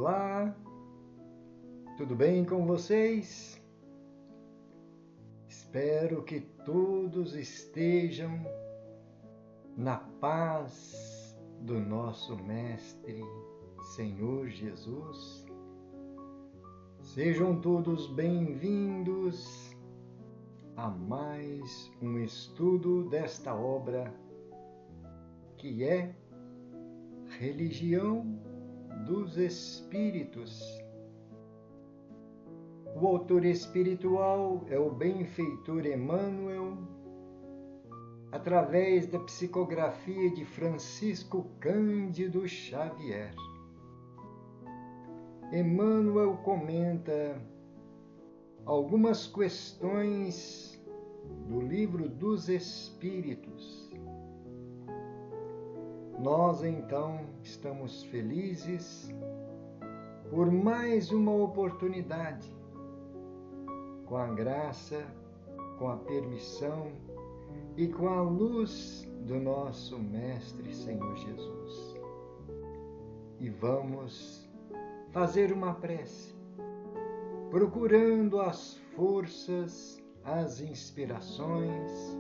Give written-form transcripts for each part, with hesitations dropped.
Olá, tudo bem com vocês? Espero que todos estejam na paz do nosso Mestre, Senhor Jesus. Sejam todos bem-vindos a mais um estudo desta obra que é Religião dos Espíritos. O autor espiritual é o benfeitor Emmanuel, através da psicografia de Francisco Cândido Xavier. Emmanuel comenta algumas questões do Livro dos Espíritos. Nós, então, estamos felizes por mais uma oportunidade, com a graça, com a permissão e com a luz do nosso Mestre Senhor Jesus. E vamos fazer uma prece, procurando as forças, as inspirações,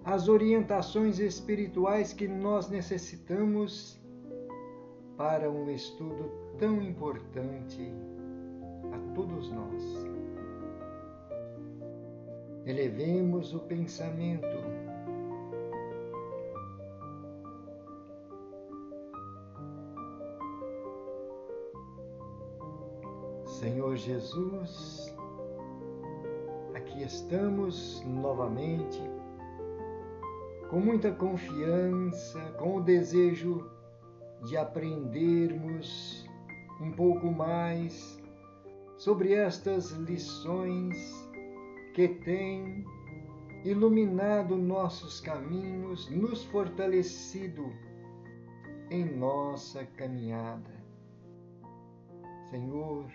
as orientações espirituais que nós necessitamos para um estudo tão importante a todos nós. Elevemos o pensamento. Senhor Jesus, aqui estamos novamente, com muita confiança, com o desejo de aprendermos um pouco mais sobre estas lições que têm iluminado nossos caminhos, nos fortalecido em nossa caminhada. Senhor,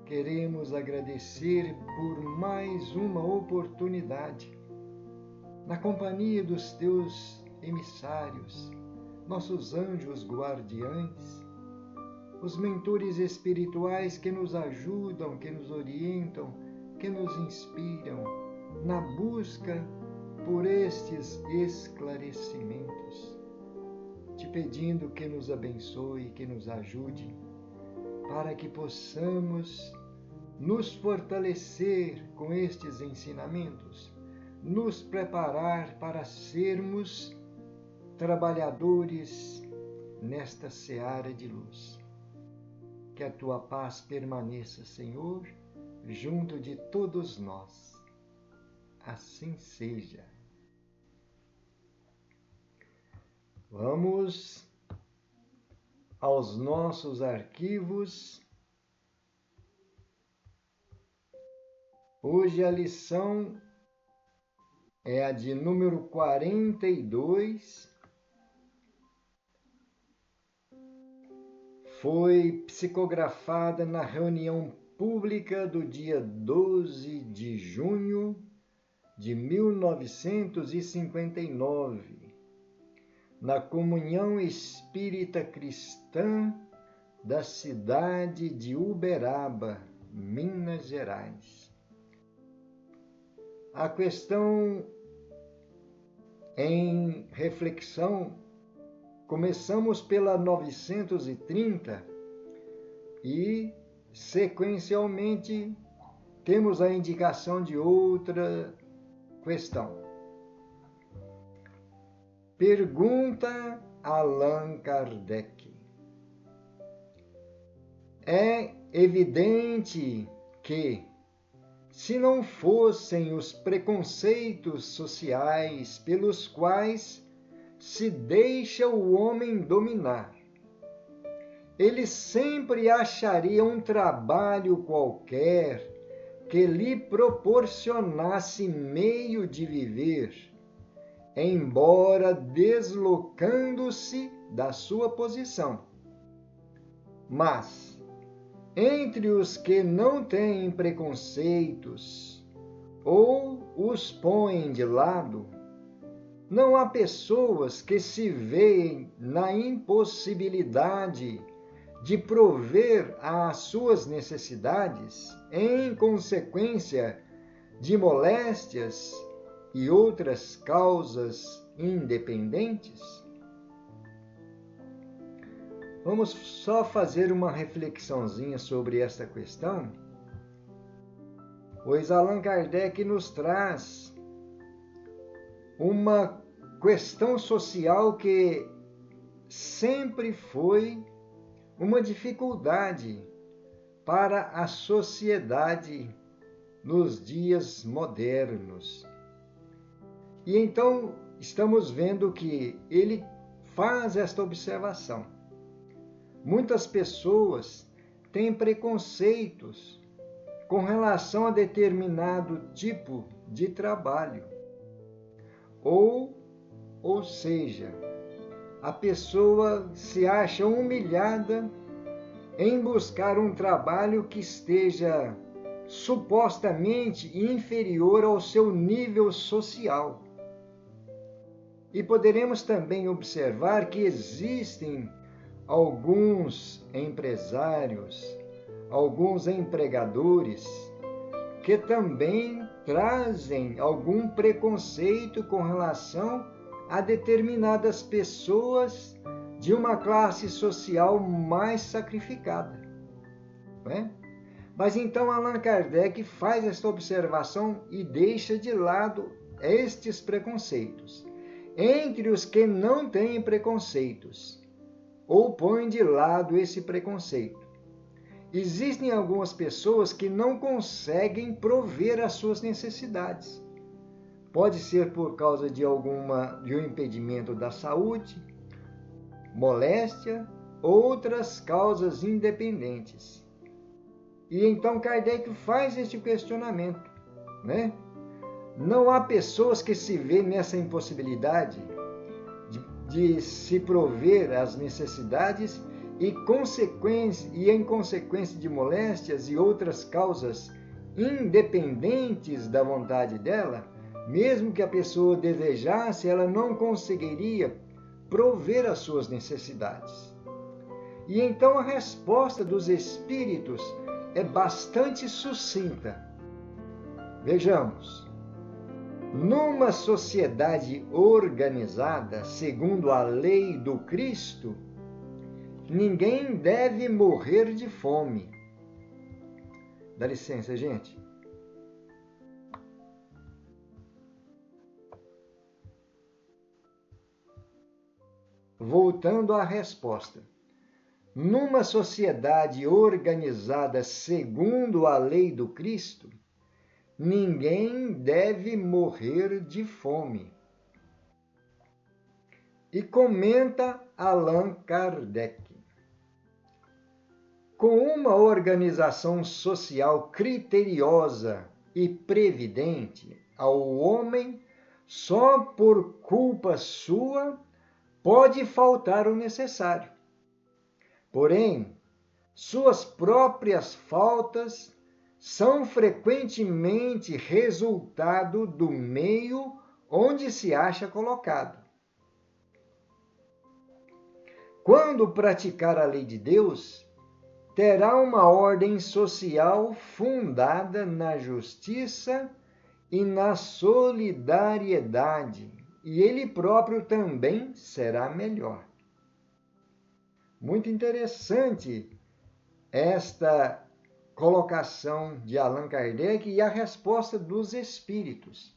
queremos agradecer por mais uma oportunidade na companhia dos teus emissários, nossos anjos guardiães, os mentores espirituais que nos ajudam, que nos orientam, que nos inspiram na busca por estes esclarecimentos, te pedindo que nos abençoe, que nos ajude, para que possamos nos fortalecer com estes ensinamentos, nos preparar para sermos trabalhadores nesta seara de luz. Que a tua paz permaneça, Senhor, junto de todos nós. Assim seja. Vamos aos nossos arquivos. Hoje a lição é a de número 42. Foi psicografada na reunião pública do dia 12 de junho de 1959, na Comunhão Espírita Cristã da cidade de Uberaba, Minas Gerais. A questão em reflexão, começamos pela 930 e, sequencialmente, temos a indicação de outra questão. Pergunta Allan Kardec. É evidente que, se não fossem os preconceitos sociais pelos quais se deixa o homem dominar, ele sempre acharia um trabalho qualquer que lhe proporcionasse meio de viver, embora deslocando-se da sua posição. Mas, entre os que não têm preconceitos ou os põem de lado, não há pessoas que se veem na impossibilidade de prover às suas necessidades em consequência de moléstias e outras causas independentes? Vamos só fazer uma reflexãozinha sobre esta questão, pois Allan Kardec nos traz uma questão social que sempre foi uma dificuldade para a sociedade nos dias modernos. E então estamos vendo que ele faz esta observação. Muitas pessoas têm preconceitos com relação a determinado tipo de trabalho. Ou seja, a pessoa se acha humilhada em buscar um trabalho que esteja supostamente inferior ao seu nível social. E poderemos também observar que existem alguns empresários, alguns empregadores, que também trazem algum preconceito com relação a determinadas pessoas de uma classe social mais sacrificada. Não é? Mas então Allan Kardec faz esta observação e deixa de lado estes preconceitos. Entre os que não têm preconceitos, ou põe de lado esse preconceito, existem algumas pessoas que não conseguem prover as suas necessidades. Pode ser por causa de um impedimento da saúde, moléstia, outras causas independentes. E então Kardec faz este questionamento, né? Não há pessoas que se veem nessa impossibilidade de se prover as necessidades e em consequência de moléstias e outras causas independentes da vontade dela, mesmo que a pessoa desejasse, ela não conseguiria prover as suas necessidades. E então a resposta dos espíritos é bastante sucinta. Vejamos. Numa sociedade organizada, segundo a lei do Cristo, ninguém deve morrer de fome. Dá licença, gente. Voltando à resposta. Numa sociedade organizada segundo a lei do Cristo, ninguém deve morrer de fome. E comenta Allan Kardec. Com uma organização social criteriosa e previdente, ao homem, só por culpa sua, pode faltar o necessário. Porém, suas próprias faltas são frequentemente resultado do meio onde se acha colocado. Quando praticar a lei de Deus, terá uma ordem social fundada na justiça e na solidariedade, e ele próprio também será melhor. Muito interessante esta colocação de Allan Kardec e a resposta dos espíritos.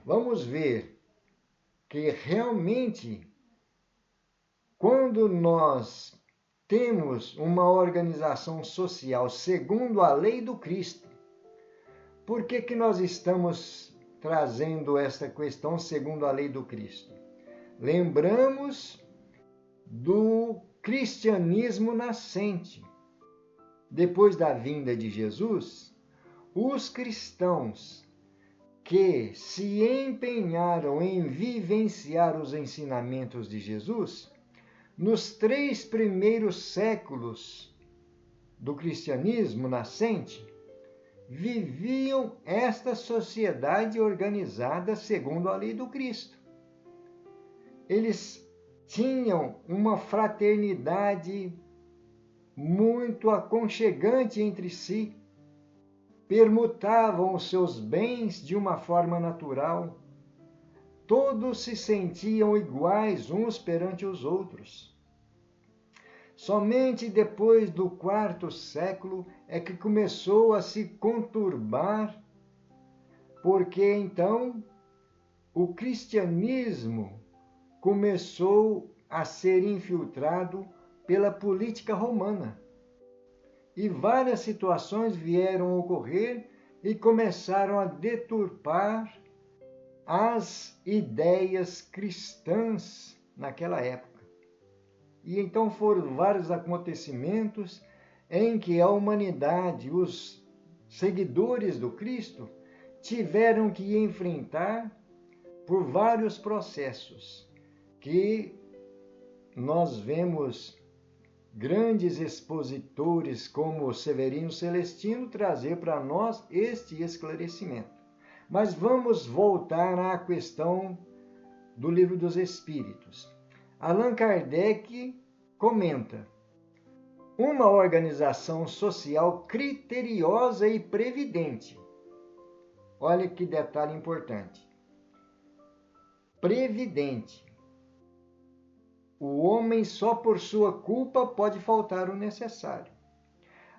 Vamos ver que realmente, quando nós temos uma organização social segundo a lei do Cristo, por que nós estamos trazendo esta questão segundo a lei do Cristo? Lembramos do cristianismo nascente. Depois da vinda de Jesus, os cristãos que se empenharam em vivenciar os ensinamentos de Jesus, nos 3 primeiros séculos do cristianismo nascente, viviam esta sociedade organizada segundo a lei do Cristo. Eles tinham uma fraternidade muito aconchegante entre si, permutavam os seus bens de uma forma natural, todos se sentiam iguais uns perante os outros. Somente depois do quarto século é que começou a se conturbar, porque então o cristianismo começou a ser infiltrado pela política romana. E várias situações vieram a ocorrer e começaram a deturpar as ideias cristãs naquela época. E então foram vários acontecimentos em que a humanidade, os seguidores do Cristo, tiveram que enfrentar por vários processos que nós vemos grandes expositores como Severino Celestino trazer para nós este esclarecimento. Mas vamos voltar à questão do Livro dos Espíritos. Allan Kardec comenta: uma organização social criteriosa e previdente. Olha que detalhe importante. Previdente. O homem só por sua culpa pode faltar o necessário.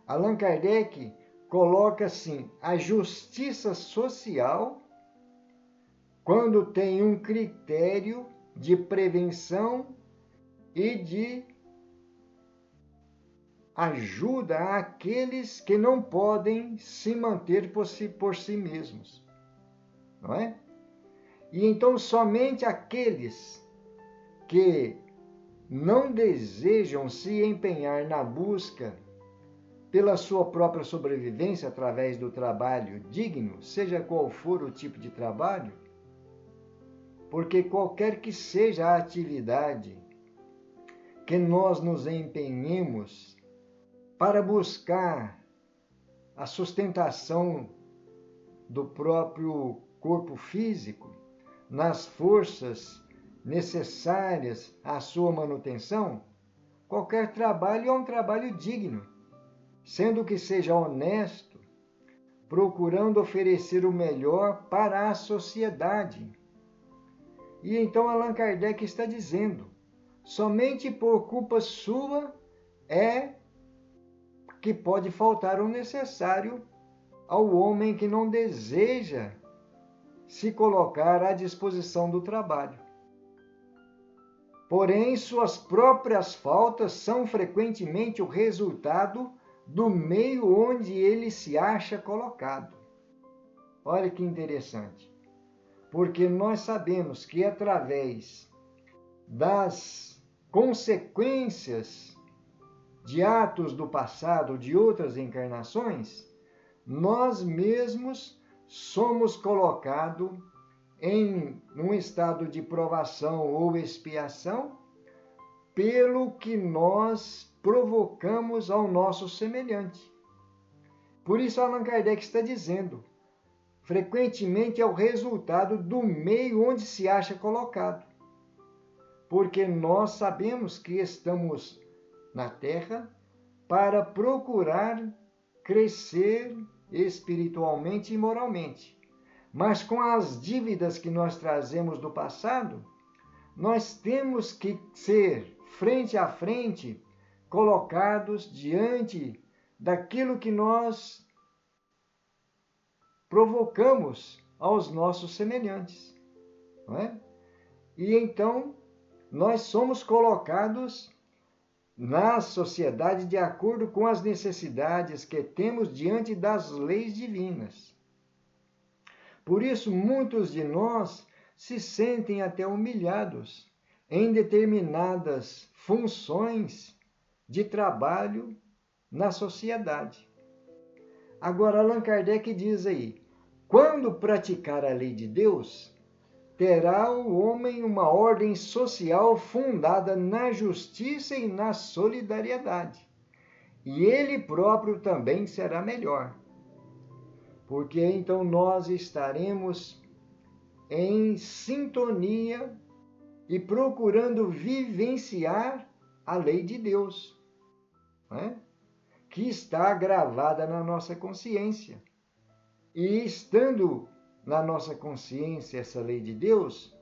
Allan Kardec coloca assim: a justiça social, quando tem um critério de prevenção e de ajuda àqueles que não podem se manter por si mesmos. Não é? E então somente aqueles que não desejam se empenhar na busca pela sua própria sobrevivência através do trabalho digno, seja qual for o tipo de trabalho, porque qualquer que seja a atividade que nós nos empenhemos para buscar a sustentação do próprio corpo físico, nas forças necessárias à sua manutenção, qualquer trabalho é um trabalho digno, sendo que seja honesto, procurando oferecer o melhor para a sociedade. E então Allan Kardec está dizendo: somente por culpa sua é que pode faltar o necessário ao homem que não deseja se colocar à disposição do trabalho. Porém, suas próprias faltas são frequentemente o resultado do meio onde ele se acha colocado. Olha que interessante. Porque nós sabemos que através das consequências de atos do passado, de outras encarnações, nós mesmos somos colocados em um estado de provação ou expiação pelo que nós provocamos ao nosso semelhante. Por isso Allan Kardec está dizendo: frequentemente é o resultado do meio onde se acha colocado. Porque nós sabemos que estamos na Terra para procurar crescer espiritualmente e moralmente. Mas com as dívidas que nós trazemos do passado, nós temos que ser frente a frente colocados diante daquilo que nós provocamos aos nossos semelhantes, não é? E então nós somos colocados na sociedade de acordo com as necessidades que temos diante das leis divinas. Por isso, muitos de nós se sentem até humilhados em determinadas funções de trabalho na sociedade. Agora, Allan Kardec diz aí: quando praticar a lei de Deus, terá o homem uma ordem social fundada na justiça e na solidariedade. E ele próprio também será melhor. Porque então nós estaremos em sintonia e procurando vivenciar a lei de Deus. Né? que está gravada na nossa consciência. E estando na nossa consciência essa lei de Deus,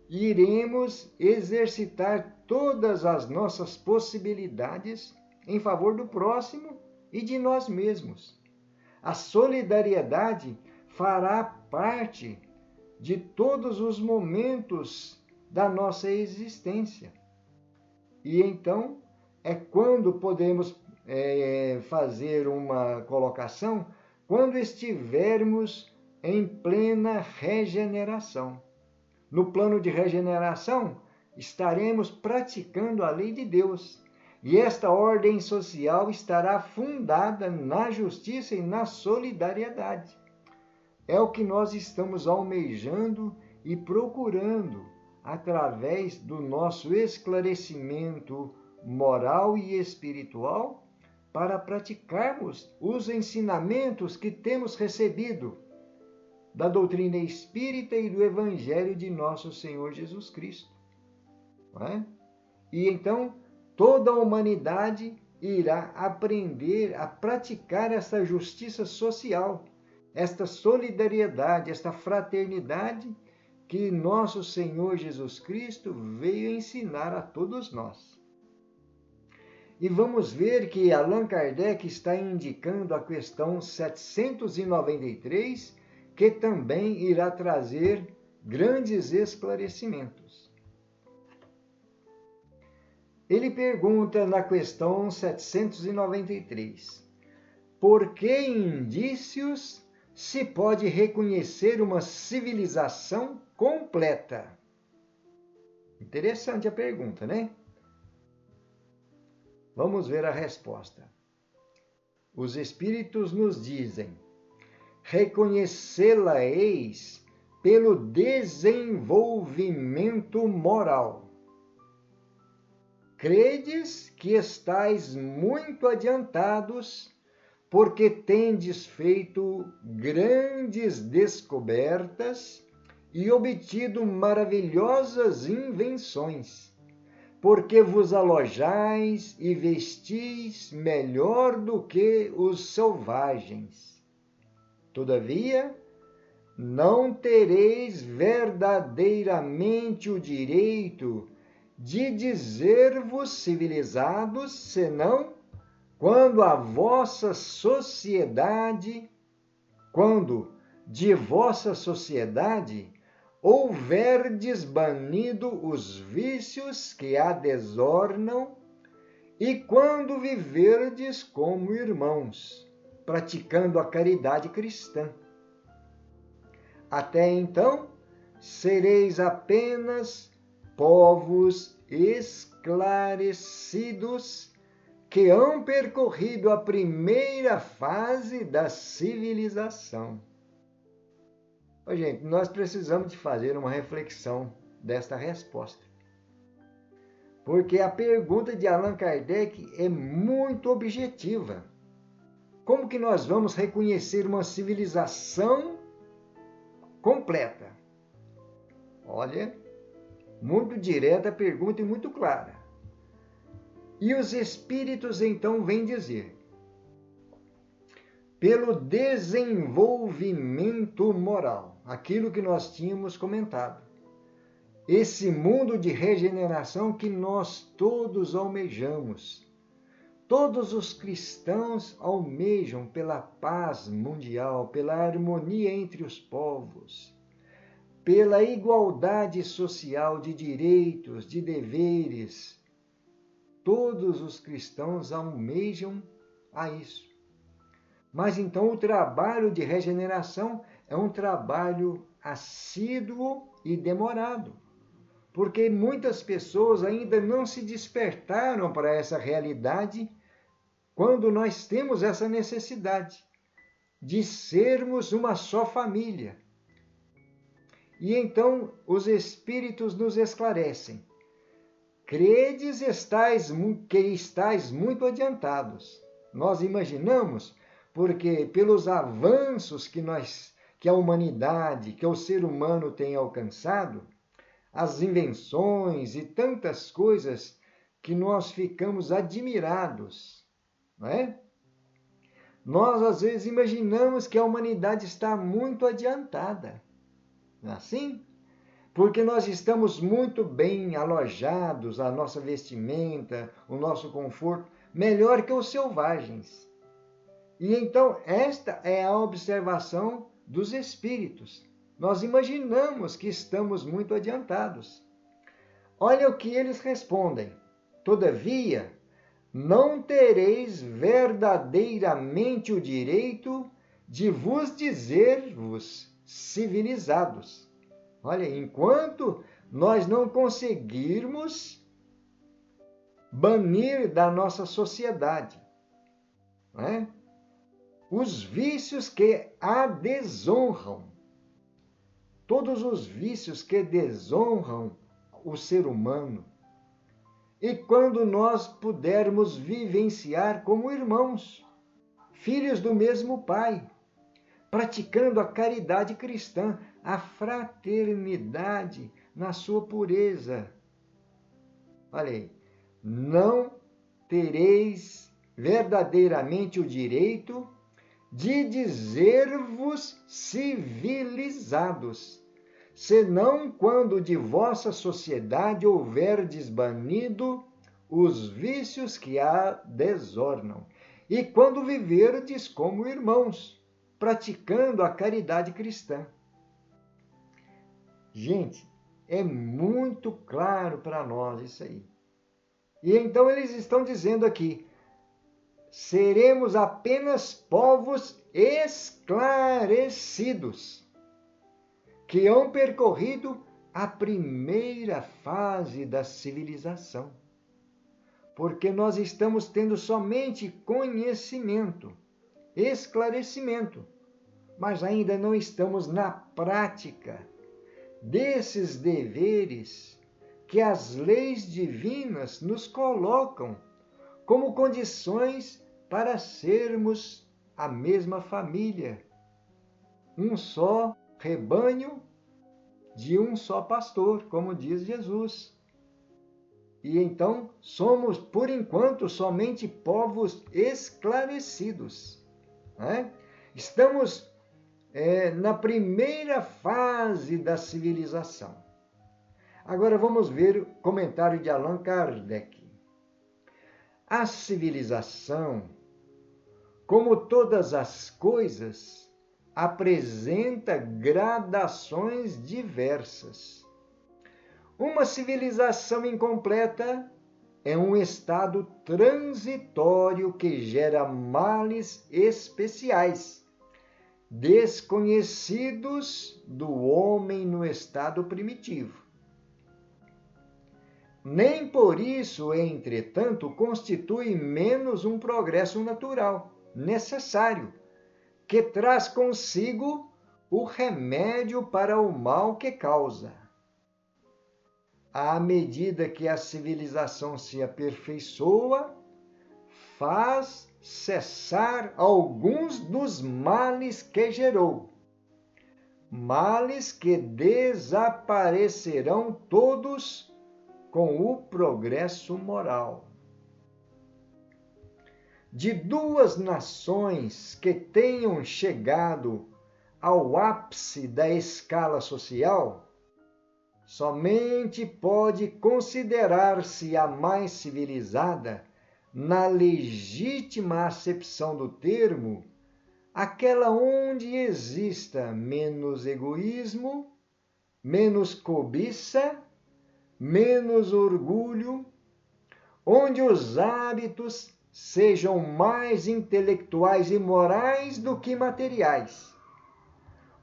iremos exercitar todas as nossas possibilidades em favor do próximo e de nós mesmos. A solidariedade fará parte de todos os momentos da nossa existência. E então é quando podemos fazer uma colocação, quando estivermos em plena regeneração. No plano de regeneração, estaremos praticando a lei de Deus. E esta ordem social estará fundada na justiça e na solidariedade. É o que nós estamos almejando e procurando através do nosso esclarecimento moral e espiritual para praticarmos os ensinamentos que temos recebido da doutrina espírita e do Evangelho de nosso Senhor Jesus Cristo. Não é? E então toda a humanidade irá aprender a praticar essa justiça social, esta solidariedade, esta fraternidade que nosso Senhor Jesus Cristo veio ensinar a todos nós. E vamos ver que Allan Kardec está indicando a questão 793, que também irá trazer grandes esclarecimentos. Ele pergunta na questão 793, por que indícios se pode reconhecer uma civilização completa? Interessante a pergunta, né? Vamos ver a resposta. Os Espíritos nos dizem: reconhecê-la-eis pelo desenvolvimento moral. Credes que estáis muito adiantados, porque tendes feito grandes descobertas e obtido maravilhosas invenções, porque vos alojais e vestis melhor do que os selvagens. Todavia, não tereis verdadeiramente o direito de dizer-vos civilizados, senão quando de vossa sociedade houverdes banido os vícios que a desornam e quando viverdes como irmãos, praticando a caridade cristã. Até então, sereis apenas povos esclarecidos que hão percorrido a primeira fase da civilização. Gente, nós precisamos de fazer uma reflexão desta resposta. Porque a pergunta de Allan Kardec é muito objetiva. Como que nós vamos reconhecer uma civilização completa? Olha, muito direta a pergunta e muito clara. E os Espíritos então vêm dizer: pelo desenvolvimento moral, aquilo que nós tínhamos comentado. Esse mundo de regeneração que nós todos almejamos. Todos os cristãos almejam pela paz mundial, pela harmonia entre os povos, pela igualdade social de direitos, de deveres. Todos os cristãos almejam a isso. Mas então o trabalho de regeneração é um trabalho assíduo e demorado, porque muitas pessoas ainda não se despertaram para essa realidade quando nós temos essa necessidade de sermos uma só família. E então os Espíritos nos esclarecem: credes que estáis muito adiantados. Nós imaginamos, porque pelos avanços que a humanidade, que o ser humano tem alcançado, as invenções e tantas coisas que nós ficamos admirados. não é? Nós, às vezes, imaginamos que a humanidade está muito adiantada, não é assim? Porque nós estamos muito bem alojados, a nossa vestimenta, o nosso conforto, melhor que os selvagens. E então, esta é a observação dos espíritos. Nós imaginamos que estamos muito adiantados. Olha o que eles respondem. Todavia, não tereis verdadeiramente o direito de vos dizer-vos civilizados. Olha, enquanto nós não conseguirmos banir da nossa sociedade, né, os vícios que a desonram, todos os vícios que desonram o ser humano, e quando nós pudermos vivenciar como irmãos, filhos do mesmo Pai, praticando a caridade cristã, a fraternidade na sua pureza. Olha aí, não tereis verdadeiramente o direito de dizer-vos civilizados, senão quando de vossa sociedade houverdes banido os vícios que a desornam, e quando viverdes como irmãos, praticando a caridade cristã. Gente, é muito claro para nós isso aí. E então eles estão dizendo aqui, seremos apenas povos esclarecidos, que hão percorrido a primeira fase da civilização. Porque nós estamos tendo somente conhecimento, esclarecimento, mas ainda não estamos na prática desses deveres que as leis divinas nos colocam como condições para sermos a mesma família, um só rebanho de um só pastor, como diz Jesus. E então somos, por enquanto, somente povos esclarecidos, né? Estamos na primeira fase da civilização. Agora vamos ver o comentário de Allan Kardec. A civilização, como todas as coisas, apresenta gradações diversas. Uma civilização incompleta é um estado transitório que gera males especiais, desconhecidos do homem no estado primitivo. Nem por isso, entretanto, constitui menos um progresso natural, necessário, que traz consigo o remédio para o mal que causa. À medida que a civilização se aperfeiçoa, faz cessar alguns dos males que gerou, males que desaparecerão todos com o progresso moral. De duas nações que tenham chegado ao ápice da escala social, somente pode considerar-se a mais civilizada, na legítima acepção do termo, aquela onde exista menos egoísmo, menos cobiça, menos orgulho, onde os hábitos sejam mais intelectuais e morais do que materiais,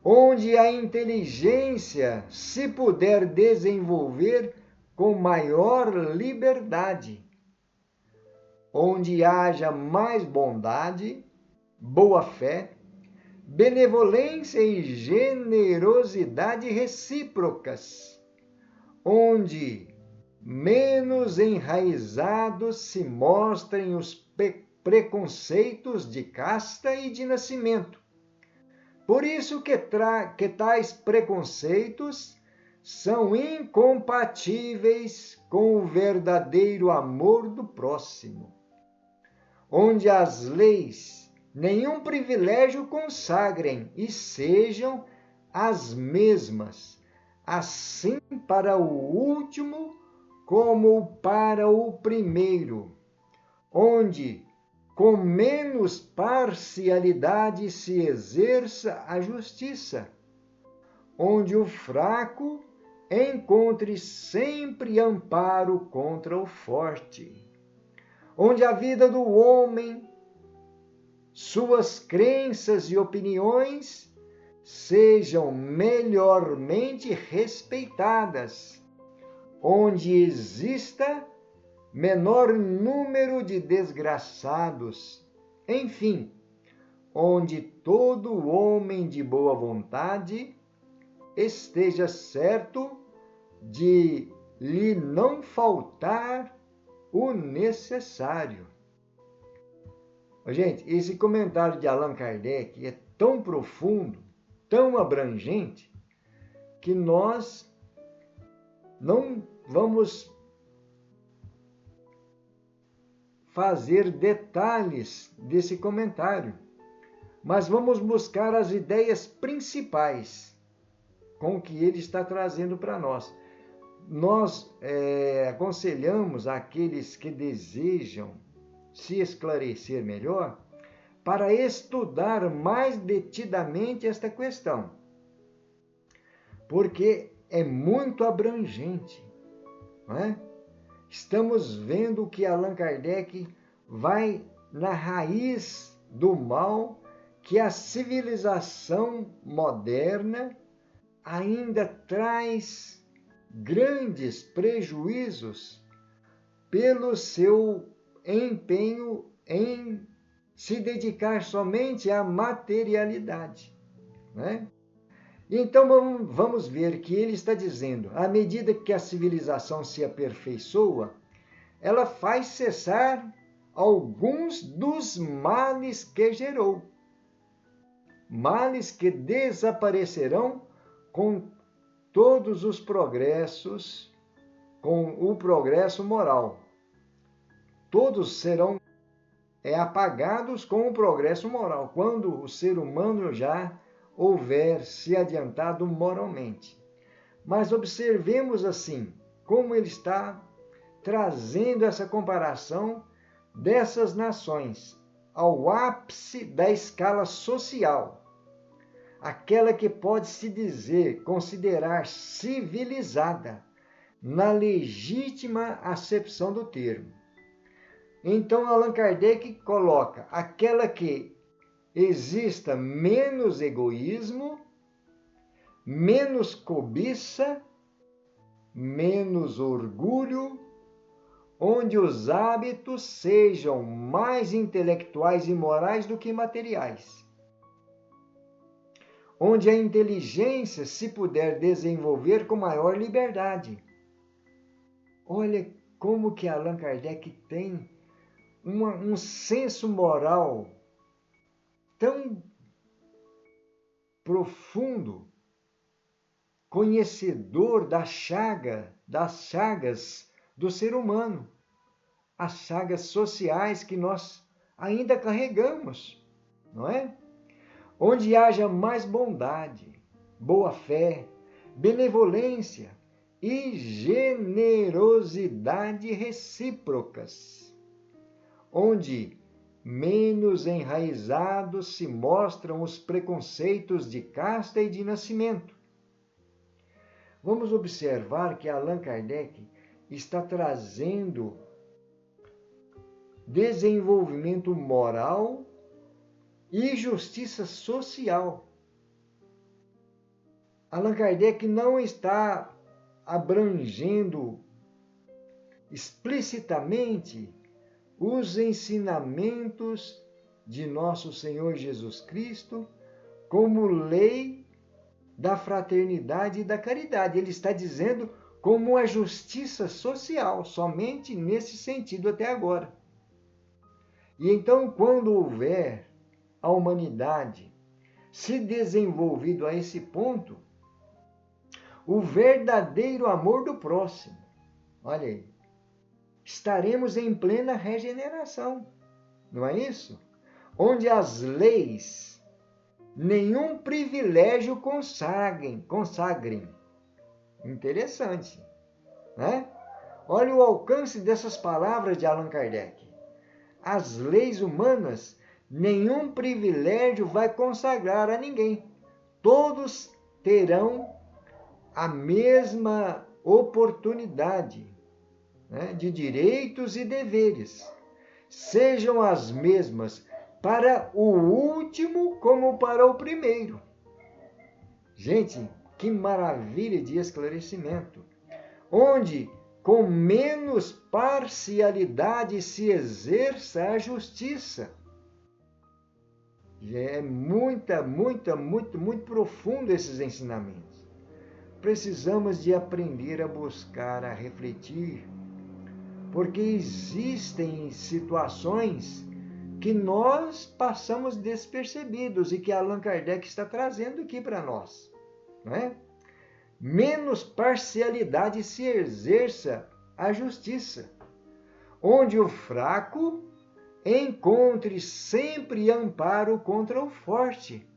onde a inteligência se puder desenvolver com maior liberdade, onde haja mais bondade, boa-fé, benevolência e generosidade recíprocas, onde menos enraizados se mostrem os preconceitos de casta e de nascimento. Por isso que tais preconceitos são incompatíveis com o verdadeiro amor do próximo, onde as leis nenhum privilégio consagrem e sejam as mesmas, assim para o último como para o primeiro, onde com menos parcialidade se exerça a justiça, onde o fraco encontre sempre amparo contra o forte, onde a vida do homem, suas crenças e opiniões sejam melhormente respeitadas, onde exista menor número de desgraçados, enfim, onde todo homem de boa vontade esteja certo de lhe não faltar o necessário. Gente, esse comentário de Allan Kardec é tão profundo, tão abrangente, que nós não vamos fazer detalhes desse comentário, mas vamos buscar as ideias principais com que ele está trazendo para nós. Nós aconselhamos aqueles que desejam se esclarecer melhor para estudar mais detidamente esta questão, porque é muito abrangente, não é? Estamos vendo que Allan Kardec vai na raiz do mal que a civilização moderna ainda traz grandes prejuízos pelo seu empenho em se dedicar somente à materialidade, né? Então vamos ver que ele está dizendo, à medida que a civilização se aperfeiçoa, ela faz cessar alguns dos males que gerou. Males que desaparecerão com todos os progressos, com o progresso moral. Todos serão apagados com o progresso moral, quando o ser humano já houver se adiantado moralmente. Mas observemos assim, como ele está trazendo essa comparação dessas nações ao ápice da escala social, aquela que pode se dizer, considerar civilizada, na legítima acepção do termo. Então, Allan Kardec coloca aquela que exista menos egoísmo, menos cobiça, menos orgulho, onde os hábitos sejam mais intelectuais e morais do que materiais, onde a inteligência se puder desenvolver com maior liberdade. Olha como que Allan Kardec tem um senso moral tão profundo, conhecedor das chagas do ser humano, as chagas sociais que nós ainda carregamos, não é? Onde haja mais bondade, boa-fé, benevolência e generosidade recíprocas, onde menos enraizados se mostram os preconceitos de casta e de nascimento. Vamos observar que Allan Kardec está trazendo desenvolvimento moral e justiça social. Allan Kardec não está abrangendo explicitamente os ensinamentos de nosso Senhor Jesus Cristo como lei da fraternidade e da caridade. Ele está dizendo como a justiça social, somente nesse sentido até agora. E então, quando houver a humanidade se desenvolvido a esse ponto, o verdadeiro amor do próximo, olha aí, estaremos em plena regeneração, não é isso? Onde as leis nenhum privilégio consagrem. Interessante, né? Olha o alcance dessas palavras de Allan Kardec. As leis humanas, nenhum privilégio vai consagrar a ninguém. Todos terão a mesma oportunidade, né, de direitos e deveres. Sejam as mesmas para o último como para o primeiro. Gente, que maravilha de esclarecimento. Onde com menos parcialidade se exerça a justiça. É muito profundo esses ensinamentos. Precisamos de aprender a buscar, a refletir, porque existem situações que nós passamos despercebidos e que Allan Kardec está trazendo aqui para nós, não é? Menos parcialidade se exerça a justiça, onde o fraco encontre sempre amparo contra o forte,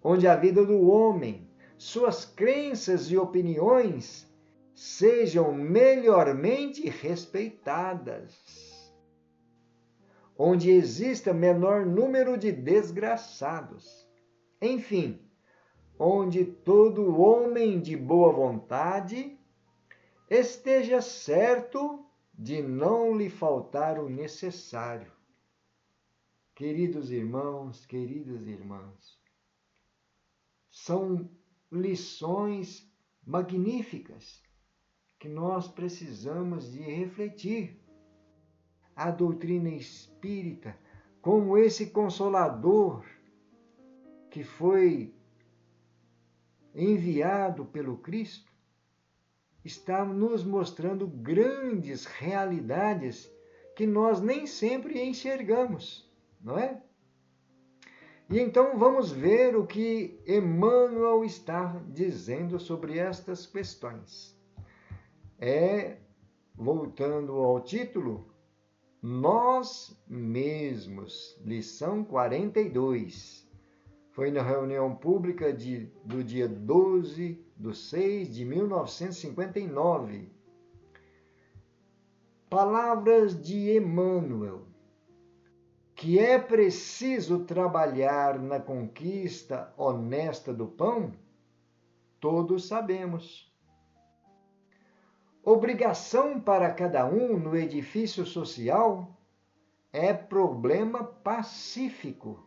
onde a vida do homem, suas crenças e opiniões sejam melhormente respeitadas, onde exista menor número de desgraçados, enfim, onde todo homem de boa vontade esteja certo de não lhe faltar o necessário. Queridos irmãos, queridas irmãs, são lições magníficas que nós precisamos de refletir. A doutrina espírita, como esse consolador que foi enviado pelo Cristo, está nos mostrando grandes realidades que nós nem sempre enxergamos, não é? E então vamos ver o que Emmanuel está dizendo sobre estas questões. Voltando ao título, Nós Mesmos, lição 42. Foi na reunião pública do dia 12/6/1959. Palavras de Emmanuel, que é preciso trabalhar na conquista honesta do pão, todos sabemos. Obrigação para cada um no edifício social é problema pacífico.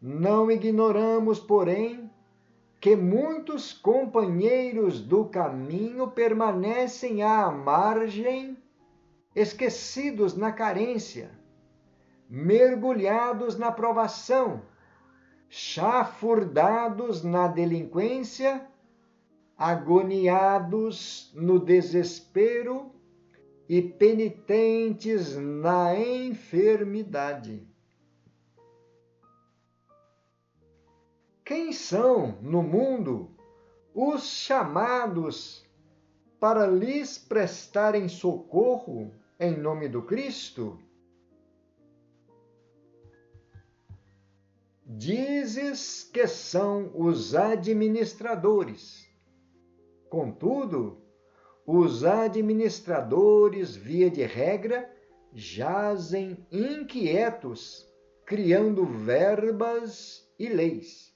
Não ignoramos, porém, que muitos companheiros do caminho permanecem à margem, esquecidos na carência, mergulhados na provação, chafurdados na delinquência, agoniados no desespero e penitentes na enfermidade. Quem são, no mundo, os chamados para lhes prestarem socorro em nome do Cristo? Dizes que são os administradores. Contudo, os administradores, via de regra, jazem inquietos, criando verbas e leis.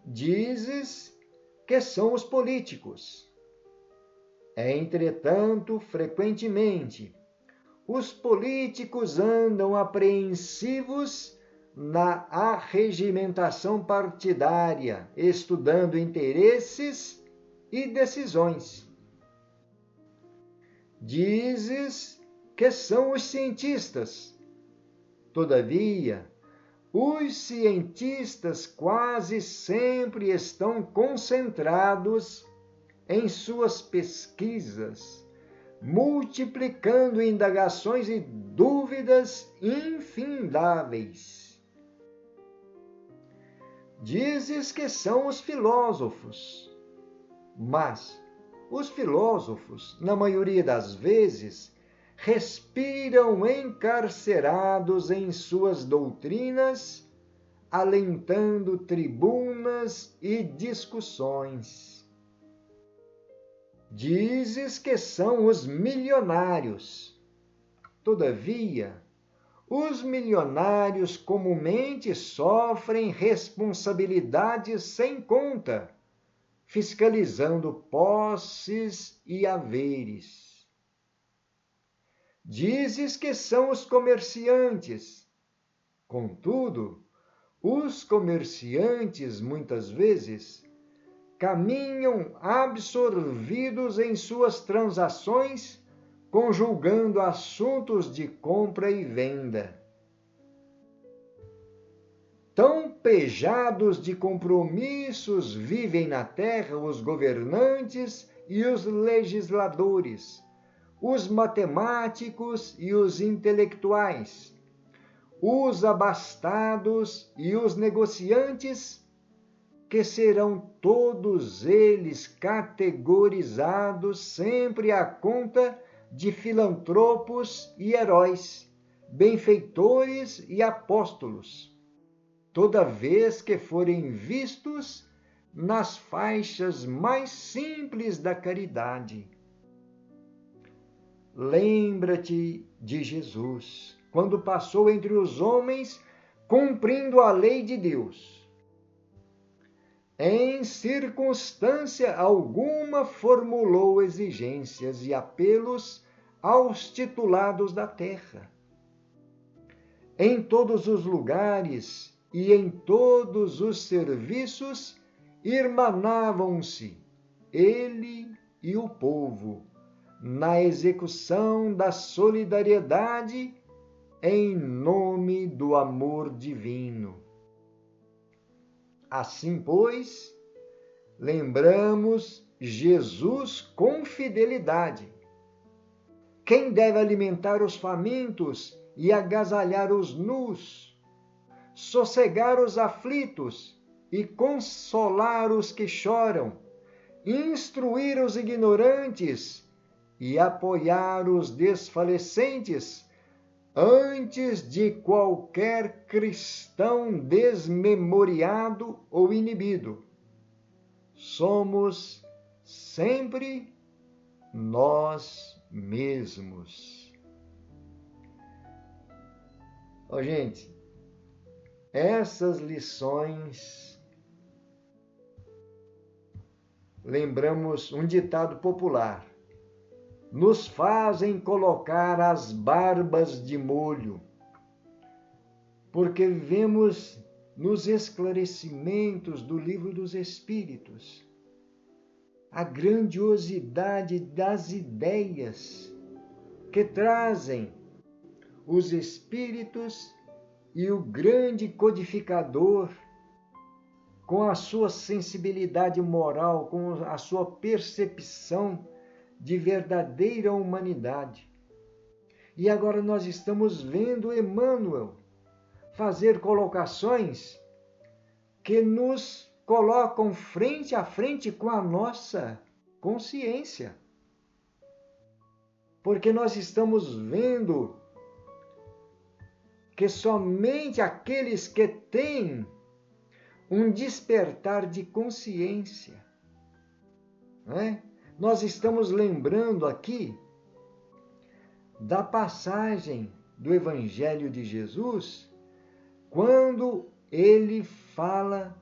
Dizes que são os políticos. Entretanto, frequentemente, os políticos andam apreensivos na arregimentação partidária, estudando interesses e decisões. Dizes que são os cientistas. Todavia, os cientistas quase sempre estão concentrados em suas pesquisas, multiplicando indagações e dúvidas infindáveis. Dizes que são os filósofos, mas Os filósofos, na maioria das vezes, respiram encarcerados em suas doutrinas, alentando tribunas e discussões. Dizes que são os milionários. Todavia, os milionários comumente sofrem responsabilidades sem conta, fiscalizando posses e haveres. Dizes que são os comerciantes. Contudo, os comerciantes, muitas vezes, caminham absorvidos em suas transações, conjugando assuntos de compra e venda. Tão pejados de compromissos vivem na terra os governantes e os legisladores, os matemáticos e os intelectuais, os abastados e os negociantes, que serão todos eles categorizados sempre à conta de filantropos e heróis, benfeitores e apóstolos, toda vez que forem vistos nas faixas mais simples da caridade. Lembra-te de Jesus, quando passou entre os homens, cumprindo a lei de Deus. Em circunstância alguma formulou exigências e apelos aos titulados da terra. Em todos os lugares e em todos os serviços irmanavam-se ele e o povo na execução da solidariedade em nome do amor divino. Assim, pois, lembramos Jesus com fidelidade. Quem deve alimentar os famintos e agasalhar os nus, sossegar os aflitos e consolar os que choram, instruir os ignorantes e apoiar os desfalecentes, antes de qualquer cristão desmemoriado ou inibido. Somos sempre nós mesmos. Gente, essas lições, lembramos um ditado popular: nos fazem colocar as barbas de molho, porque vivemos nos esclarecimentos do Livro dos Espíritos a grandiosidade das ideias que trazem os Espíritos e o grande codificador, com a sua sensibilidade moral, com a sua percepção de verdadeira humanidade. E agora nós estamos vendo Emmanuel fazer colocações que nos colocam frente a frente com a nossa consciência. Porque nós estamos vendo que somente aqueles que têm um despertar de consciência, né? Nós estamos lembrando aqui da passagem do Evangelho de Jesus, quando ele faz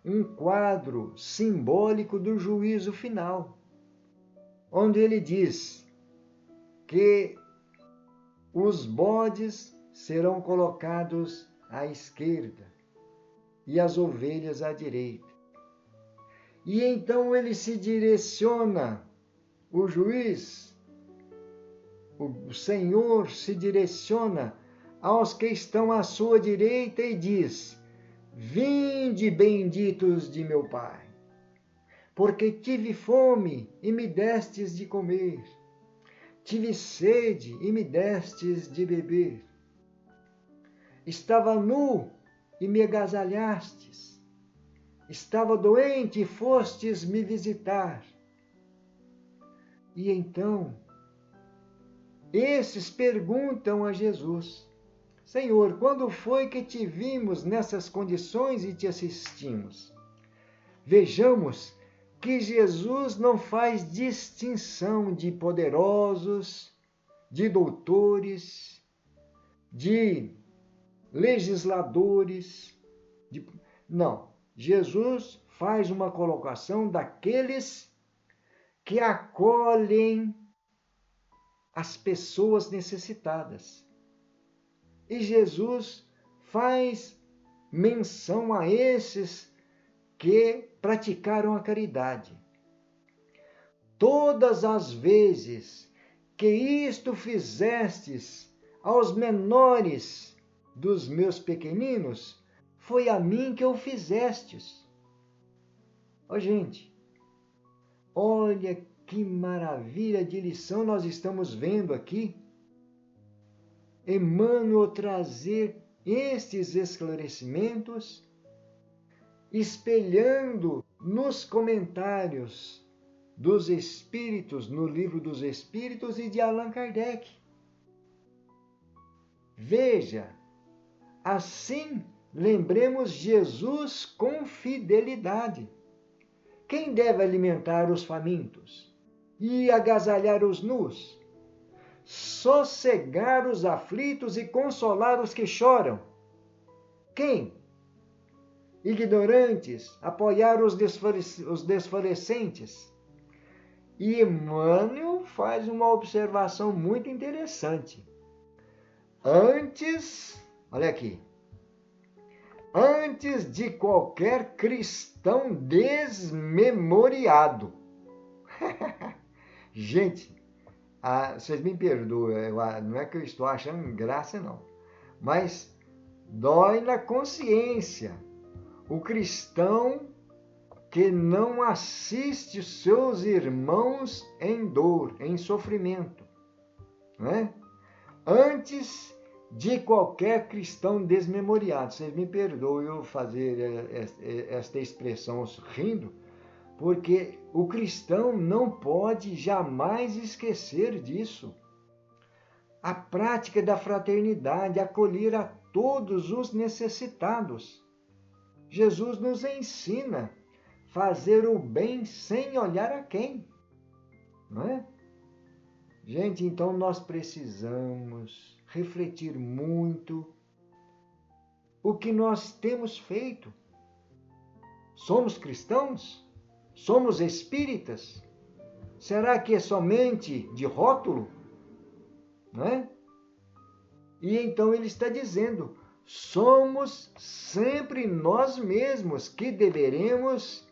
um quadro simbólico do juízo final, onde ele diz que os bodes serão colocados à esquerda e as ovelhas à direita. E então ele se direciona, o juiz, o Senhor se direciona aos que estão à sua direita e diz: vinde, benditos de meu Pai, porque tive fome e me destes de comer, tive sede e me destes de beber, estava nu e me agasalhastes, estava doente e fostes me visitar. E então, esses perguntam a Jesus: Senhor, quando foi que te vimos nessas condições e te assistimos? Vejamos que Jesus não faz distinção de poderosos, de doutores, de legisladores. Não, Jesus faz uma colocação daqueles que acolhem as pessoas necessitadas. E Jesus faz menção a esses que praticaram a caridade. Todas as vezes que isto fizestes aos menores dos meus pequeninos, foi a mim que o fizestes. Ó, gente, olha que maravilha de lição nós estamos vendo aqui. Emmanuel trazer estes esclarecimentos, espelhando nos comentários dos Espíritos, no Livro dos Espíritos e de Allan Kardec. Veja, assim lembremos Jesus com fidelidade. Quem deve alimentar os famintos e agasalhar os nus? Sossegar os aflitos e consolar os que choram. Quem? Ignorantes, apoiar os desfalecentes. E Emmanuel faz uma observação muito interessante. Olha aqui, antes de qualquer cristão desmemoriado. Gente, vocês me perdoem, não é que eu estou achando graça, não. Mas dói na consciência o cristão que não assiste os seus irmãos em dor, em sofrimento. Não é? Antes de qualquer cristão desmemoriado. Vocês me perdoem eu fazer esta expressão rindo, porque o cristão não pode jamais esquecer disso. A prática da fraternidade, acolher a todos os necessitados. Jesus nos ensina a fazer o bem sem olhar a quem, não é? Gente, então nós precisamos refletir muito o que nós temos feito. Somos cristãos? Somos espíritas? Será que é somente de rótulo? Não é? E então ele está dizendo, somos sempre nós mesmos que deveremos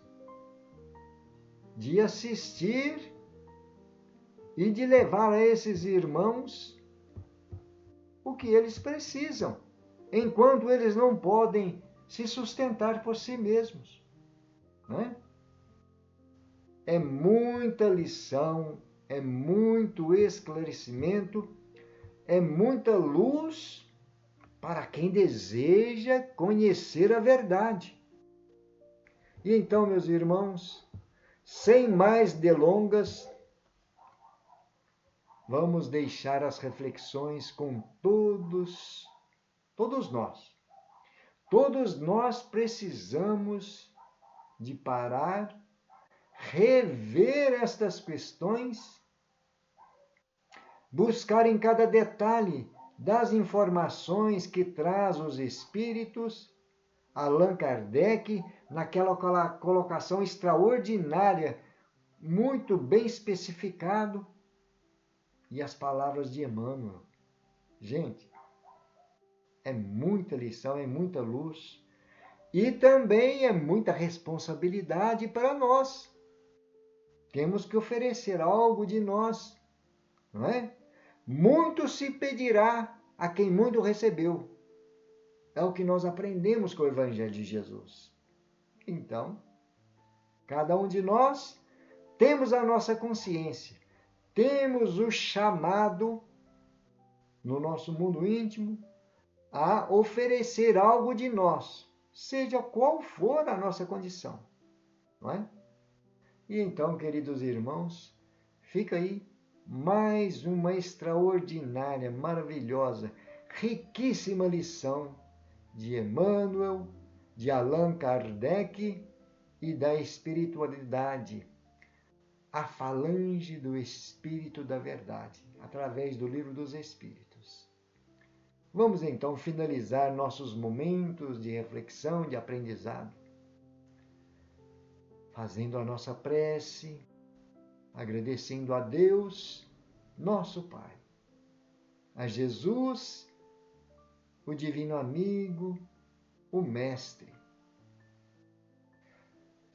de assistir e de levar a esses irmãos o que eles precisam, enquanto eles não podem se sustentar por si mesmos. Né? É muita lição, é muito esclarecimento, é muita luz para quem deseja conhecer a verdade. E então, meus irmãos, sem mais delongas, vamos deixar as reflexões com todos nós. Todos nós precisamos de parar, rever estas questões, buscar em cada detalhe das informações que traz os Espíritos, Allan Kardec, naquela colocação extraordinária, muito bem especificado, e as palavras de Emmanuel. Gente, é muita lição, é muita luz, e também é muita responsabilidade para nós. Temos que oferecer algo de nós, não é? Muito se pedirá a quem muito recebeu. É o que nós aprendemos com o Evangelho de Jesus. Então, cada um de nós temos a nossa consciência, temos o chamado no nosso mundo íntimo a oferecer algo de nós, seja qual for a nossa condição, não é? E então, queridos irmãos, fica aí mais uma extraordinária, maravilhosa, riquíssima lição de Emmanuel, de Allan Kardec e da espiritualidade, a falange do Espírito da Verdade, através do Livro dos Espíritos. Vamos então finalizar nossos momentos de reflexão, de aprendizado, fazendo a nossa prece, agradecendo a Deus, nosso Pai, a Jesus, o Divino Amigo, o Mestre.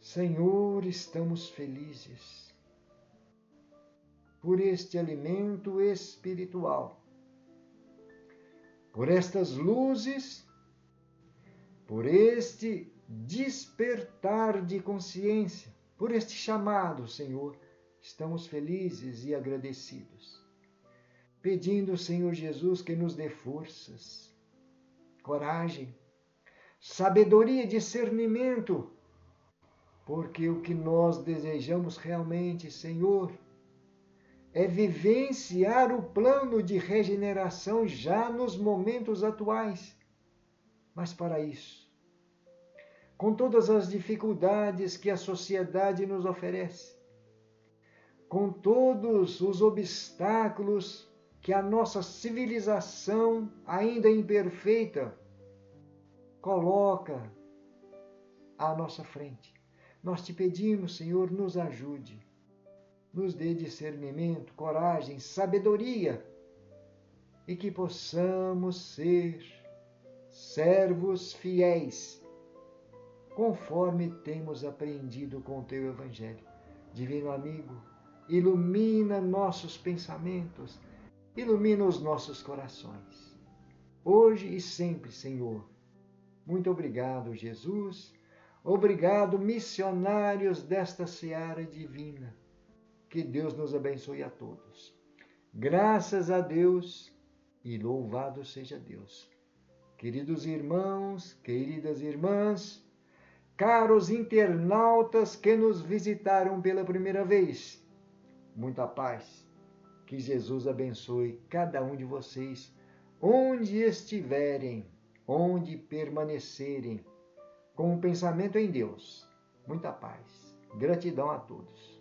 Senhor, estamos felizes por este alimento espiritual, por estas luzes, por este despertar de consciência, por este chamado, Senhor. Estamos felizes e agradecidos, pedindo, Senhor Jesus, que nos dê forças, coragem, sabedoria e discernimento, porque o que nós desejamos realmente, Senhor, é vivenciar o plano de regeneração já nos momentos atuais. Mas para isso, com todas as dificuldades que a sociedade nos oferece, com todos os obstáculos que a nossa civilização, ainda imperfeita, coloca à nossa frente, nós te pedimos, Senhor, nos ajude, nos dê discernimento, coragem, sabedoria, e que possamos ser servos fiéis, conforme temos aprendido com o teu Evangelho. Divino amigo, ilumina nossos pensamentos, ilumina os nossos corações, hoje e sempre, Senhor. Muito obrigado, Jesus. Obrigado, missionários desta seara divina. Que Deus nos abençoe a todos. Graças a Deus e louvado seja Deus. Queridos irmãos, queridas irmãs, caros internautas que nos visitaram pela primeira vez, muita paz. Que Jesus abençoe cada um de vocês, onde estiverem, onde permanecerem, com o pensamento em Deus. Muita paz. Gratidão a todos.